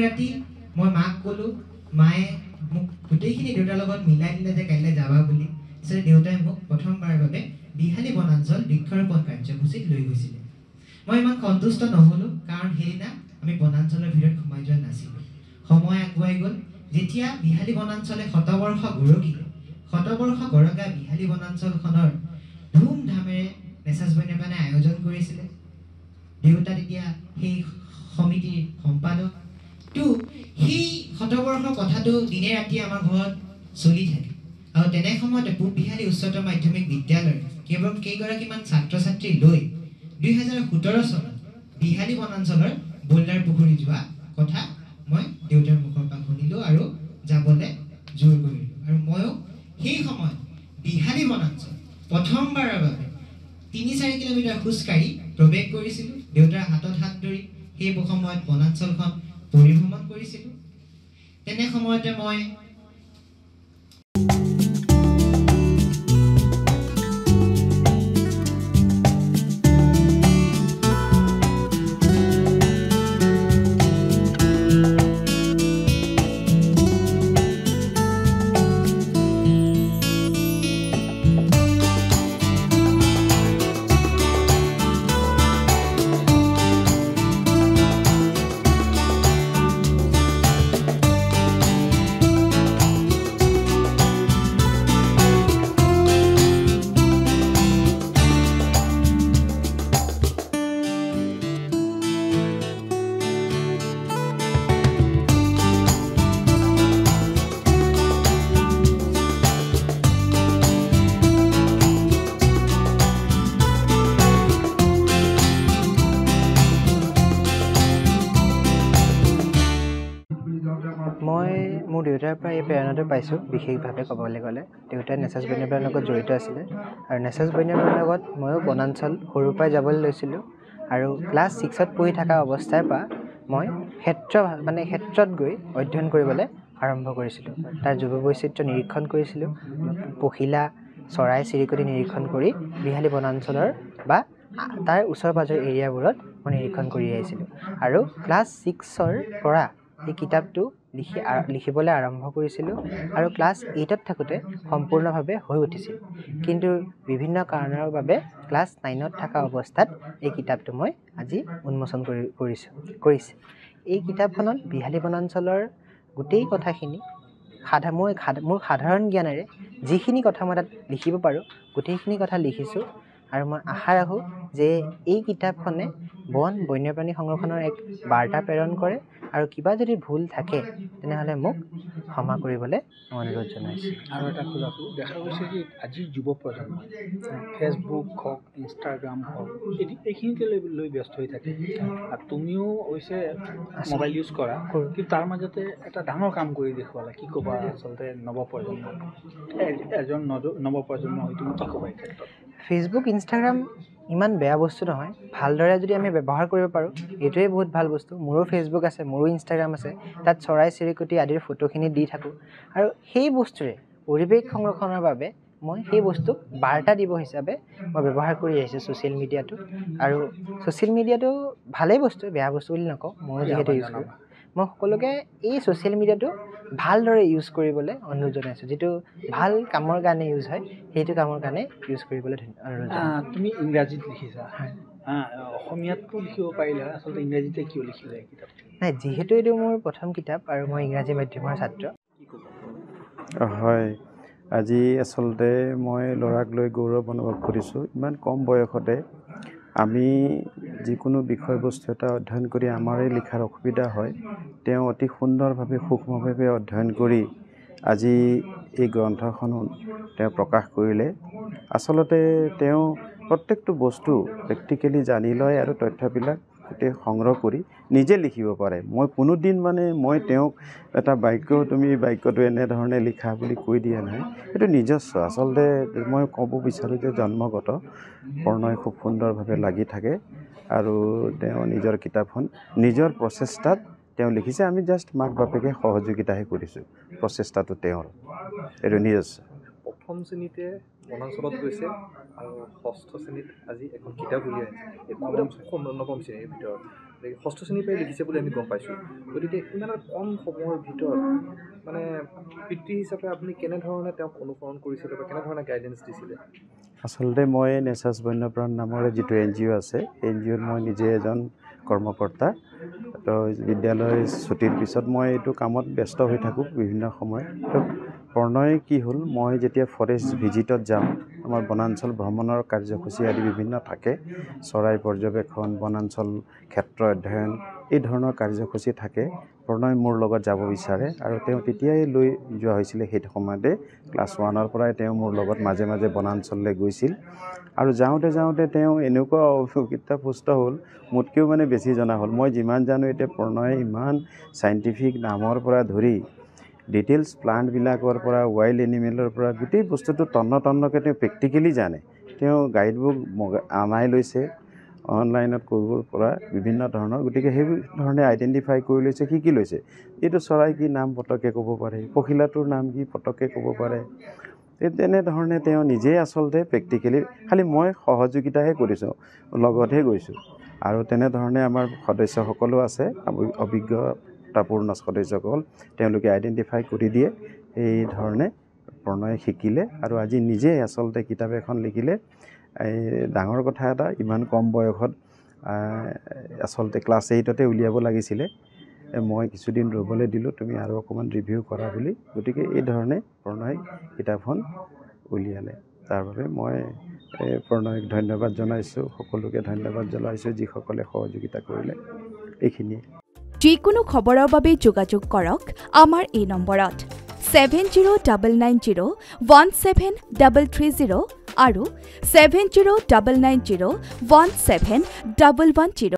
ৰাতি মই মাক ক'লোঁ, মায়ে মোক গোটেইখিনি দেউতাৰ লগত মিলাই দিলে যে কাইলৈ যাবা বুলি। পিছত দেউতাই মোক প্ৰথমবাৰৰ বাবে বিহালী বনাঞ্চল বৃক্ষৰোপণ কাৰ্যসূচীত লৈ গৈছিলে। মই ইমান সন্তুষ্ট নহ'লোঁ, কাৰণ সেইদিনা আমি বনাঞ্চলৰ ভিতৰত সোমাই যোৱা নাছিলোঁ। সময় আগুৱাই গ'ল। যেতিয়া বিহালী বনাঞ্চলে শতবৰ্ষ গৰকিলে, শতবৰ্ষ গৰকা বিহালী বনাঞ্চলখনৰ ধুমধামেৰে মেছাজ বন্যপ্ৰাণে আয়োজন কৰিছিলে। দেউতা তেতিয়া সেই সমিতিৰ সম্পাদক। সেই শতবৰ্ষৰ কথাটো দিনে ৰাতিয়ে আমাৰ ঘৰত চলি থাকে। আৰু তেনে সময়তে পূব বিহালী উচ্চতৰ মাধ্যমিক বিদ্যালয়ৰ কেৱল কেইগৰাকীমান ছাত্ৰ ছাত্ৰী লৈ 2017 চনত বিহালী বনাঞ্চলৰ বোল্ডাৰ পুখুৰী যোৱা কথা মই দেউতাৰ মুখৰ পৰা শুনিলোঁ আৰু যাবলৈ জোৰ কৰিলোঁ। আৰু ময়ো সেই সময়ত বিহালী বনাঞ্চল প্ৰথমবাৰৰ বাবে 3-4 কিলোমিটাৰ খোজকাঢ়ি প্ৰৱেশ কৰিছিলোঁ। দেউতাৰ হাতত হাত ধৰি সেই সময়ত বনাঞ্চলখন পৰিভ্ৰমণ কৰিছিলোঁ। তেনে সময়তে মই মোৰ দেউতাৰ পৰা এই প্ৰেৰণাটো পাইছোঁ। বিশেষভাৱে ক'বলৈ গ'লে দেউতাই নেচাজ বন্যপ্ৰাণীৰ লগত জড়িত আছিলে, আৰু নেচাজ বন্যপ্ৰাণীৰ লগত ময়ো বনাঞ্চল সৰুৰ পৰাই যাবলৈ লৈছিলোঁ। আৰু ক্লাছ 6ত পঢ়ি থকা অৱস্থাৰ পৰা মই ক্ষেত্ৰত গৈ অধ্যয়ন কৰিবলৈ আৰম্ভ কৰিছিলোঁ। তাৰ জৈৱ বৈচিত্ৰ্য নিৰীক্ষণ কৰিছিলোঁ। পখিলা, চৰাই চিৰিকটি নিৰীক্ষণ কৰি বিহালী বনাঞ্চলৰ বা তাৰ ওচৰ পাজৰ এৰিয়াবোৰত মই নিৰীক্ষণ কৰি আহিছিলোঁ। আৰু ক্লাছ 6ৰ পৰা এই কিতাপটো লিখিবলৈ আৰম্ভ কৰিছিলোঁ, আৰু ক্লাছ 8ত থাকোঁতে সম্পূৰ্ণভাৱে হৈ উঠিছিল। কিন্তু বিভিন্ন কাৰণৰ বাবে ক্লাছ 9ত থকা অৱস্থাত এই কিতাপটো মই আজি উন্মোচন কৰিছোঁ। এই কিতাপখনত বিহালী বনাঞ্চলৰ গোটেই কথাখিনি মোৰ সাধাৰণ জ্ঞানেৰে যিখিনি কথা মই তাত লিখিব পাৰোঁ গোটেইখিনি কথা লিখিছোঁ। আৰু মই আশা ৰাখোঁ যে এই কিতাপখনে বন্যপ্ৰাণী সংৰক্ষণৰ এক বাৰ্তা প্ৰেৰণ কৰে, আৰু কিবা যদি ভুল থাকে তেনেহ'লে মোক ক্ষমা কৰিবলৈ অনুৰোধ জনাইছোঁ। আৰু এটা খোজাটো দেখা গৈছে যে আজিৰ যুৱ প্ৰজন্ম ফেচবুক হওক, ইনষ্টাগ্ৰাম হওক, এইখিনিকে লৈ ব্যস্ত হৈ থাকে। আৰু তুমিও অৱশ্যে মোবাইল ইউজ কৰা, কিন্তু তাৰ মাজতে এটা ডাঙৰ কাম কৰি দেখুৱালা। কি ক'বা আচলতে এজন নৱপ্ৰজন্ম হৈ তুমি কি ক'বা এই ক্ষেত্ৰত? ফেচবুক, ইনষ্টাগ্ৰাম ইমান বেয়া বস্তু নহয়। ভালদৰে যদি আমি ব্যৱহাৰ কৰিব পাৰোঁ এইটোৱে বহুত ভাল বস্তু। মোৰো ফেচবুক আছে, মোৰো ইনষ্টাগ্ৰাম আছে। তাত চৰাই চিৰিকটি আদিৰ ফটোখিনি দি থাকোঁ, আৰু সেই বস্তুৰে পৰিৱেশ সংৰক্ষণৰ বাবে মই সেই বস্তুক বাৰ্তা দিব হিচাপে মই ব্যৱহাৰ কৰি আহিছোঁ ছ'চিয়েল মিডিয়াটো। আৰু ছ'চিয়েল মিডিয়াটো ভালেই বস্তু, বেয়া বস্তু বুলি নকওঁ। ময়ো যিহেতু ইউজ কৰোঁ, মই সকলোকে এই ছ'চিয়েল মিডিয়াটো ভালদৰে ইউজ কৰিবলৈ অনুৰোধ জনাইছোঁ। যিটো ভাল কামৰ কাৰণে ইউজ হয় সেইটো কামৰ কাৰণে ইউজ কৰিবলৈ অনুৰোধ জনাইছোঁ। তুমি ইংৰাজীত লিখিছা, অসমীয়াতটো লিখিব পাৰিলা, আচলতে ইংৰাজীতে কিয় লিখিলা এই কিতাপটো? নাই, যিহেতু এইটো মোৰ প্ৰথম কিতাপ আৰু মই ইংৰাজী মাধ্যমৰ ছাত্ৰ। হয়, আজি আচলতে মই ল'ৰাক লৈ গৌৰৱ অনুভৱ কৰিছোঁ। ইমান কম বয়সতে আমি যিকোনো বিষয়বস্তু এটা অধ্যয়ন কৰি আমাৰেই লিখাৰ অসুবিধা হয়, তেওঁ অতি সুন্দৰভাৱে সূক্ষ্মভাৱে অধ্যয়ন কৰি আজি এই গ্ৰন্থখন তেওঁ প্ৰকাশ কৰিলে। আচলতে তেওঁ প্ৰত্যেকটো বস্তু প্ৰেক্টিকেলি জানি লয় আৰু তথ্যবিলাক গোটেই সংগ্ৰহ কৰি নিজে লিখিব পাৰে। মই কোনোদিন মই তেওঁক এটা তুমি বাক্যটো এনেধৰণে লিখা বুলি কৈ দিয়া নাই। এইটো নিজস্ব। আচলতে মই ক'ব বিচাৰোঁ যে জন্মগত প্ৰণয় খুব সুন্দৰভাৱে লাগি থাকে, আৰু তেওঁ নিজৰ কিতাপখন নিজৰ প্ৰচেষ্টাত তেওঁ লিখিছে। আমি জাষ্ট মাক বাপেকে সহযোগিতাহে কৰিছোঁ, প্ৰচেষ্টাটো তেওঁৰ, এইটো নিজস্ব। প্ৰথম শ্ৰেণীতে বনাঞ্চলত গৈছে আৰু ষষ্ঠ শ্ৰেণীত আজি এখন কিতাপ উলিয়াইছে। এই নৱম শ্ৰেণীৰ ভিতৰত ষষ্ঠ শ্ৰেণীৰ পৰাই লিখিছে বুলি আমি গম পাইছোঁ। গতিকে ইমান কম সময়ৰ ভিতৰত মানে পিতৃ হিচাপে আপুনি কেনেধৰণে তেওঁক অনুসৰণ কৰিছিলে বা কেনেধৰণে গাইডেঞ্চ দিছিলে? আচলতে মই নেচাৰ্ছ বন্যপ্ৰাণ নামৰে যিটো NGO আছে, NGOত মই নিজে এজন কৰ্মকৰ্তা। তো বিদ্যালয় ছুটিৰ পিছত মই এইটো কামত ব্যস্ত হৈ থাকোঁ বিভিন্ন সময়ত। তো প্ৰণয় কি হ'ল, মই যেতিয়া ফৰেষ্ট ভিজিটত যাওঁ, আমাৰ বনাঞ্চল ভ্ৰমণৰ কাৰ্যসূচী আদি বিভিন্ন থাকে, চৰাই পৰ্যবেক্ষণ, বনাঞ্চল ক্ষেত্ৰ অধ্যয়ন, এই ধৰণৰ কাৰ্যসূচী থাকে। প্ৰণয় মোৰ লগত যাব বিচাৰে আৰু তেওঁ তেতিয়াই লৈ যোৱা হৈছিলে। সেই সময়তে ক্লাছ 1ৰ পৰাই তেওঁ মোৰ লগত মাজে মাজে বনাঞ্চললৈ গৈছিল আৰু যাওঁতে যাওঁতে তেওঁ এনেকুৱা অভিজ্ঞতা পুষ্ট হ'ল, মোতকৈও মানে বেছি জনা হ'ল। মই যিমান জানো এতিয়া প্ৰণয়ে ইমান চাইণ্টিফিক নামৰ পৰা ধৰি ডিটেইলছ প্লাণ্টবিলাকৰ পৰা ৱাইল্ড এনিমেলৰ পৰা গোটেই বস্তুটো তন্নকৈ তেওঁ প্ৰেক্টিকেলি জানে। তেওঁ গাইড বুক আনাই লৈছে অনলাইনত কৰিবৰ পৰা বিভিন্ন ধৰণৰ, গতিকে সেই ধৰণে আইডেণ্টিফাই কৰি লৈছে, শিকি লৈছে। এইটো চৰাই কি নাম পটককৈ ক'ব পাৰে, পখিলাটোৰ নাম কি পটককৈ ক'ব পাৰে। তেনেধৰণে তেওঁ নিজেই আচলতে প্ৰেক্টিকেলি, খালি মই সহযোগিতাহে কৰিছোঁ, লগতহে গৈছোঁ। আৰু তেনেধৰণে আমাৰ সদস্যসকলো আছে, অভিজ্ঞতাপূৰ্ণ সদস্যসকল, তেওঁলোকে আইডেণ্টিফাই কৰি দিয়ে। এই ধৰণে প্ৰণয়ে শিকিলে আৰু আজি নিজেই আচলতে কিতাপ এখন লিখিলে। এই ডাঙৰ কথা এটা, ইমান কম বয়সত আচলতে ক্লাছ 8তে উলিয়াব লাগিছিলে। মই কিছুদিন ৰ'বলৈ দিলোঁ, তুমি আৰু অকণমান ৰিভিউ কৰা বুলি। গতিকে এই ধৰণে প্ৰণয় কিতাপখন উলিয়ালে। তাৰ বাবে মই প্ৰণয়ক ধন্যবাদ জনাইছোঁ, সকলোকে ধন্যবাদ জনাইছোঁ যিসকলে সহযোগিতা কৰিলে। এইখিনিয়ে। যিকোনো খবৰৰ বাবে যোগাযোগ কৰক আমাৰ এই নম্বৰত 7099017330 আৰু 7099017110।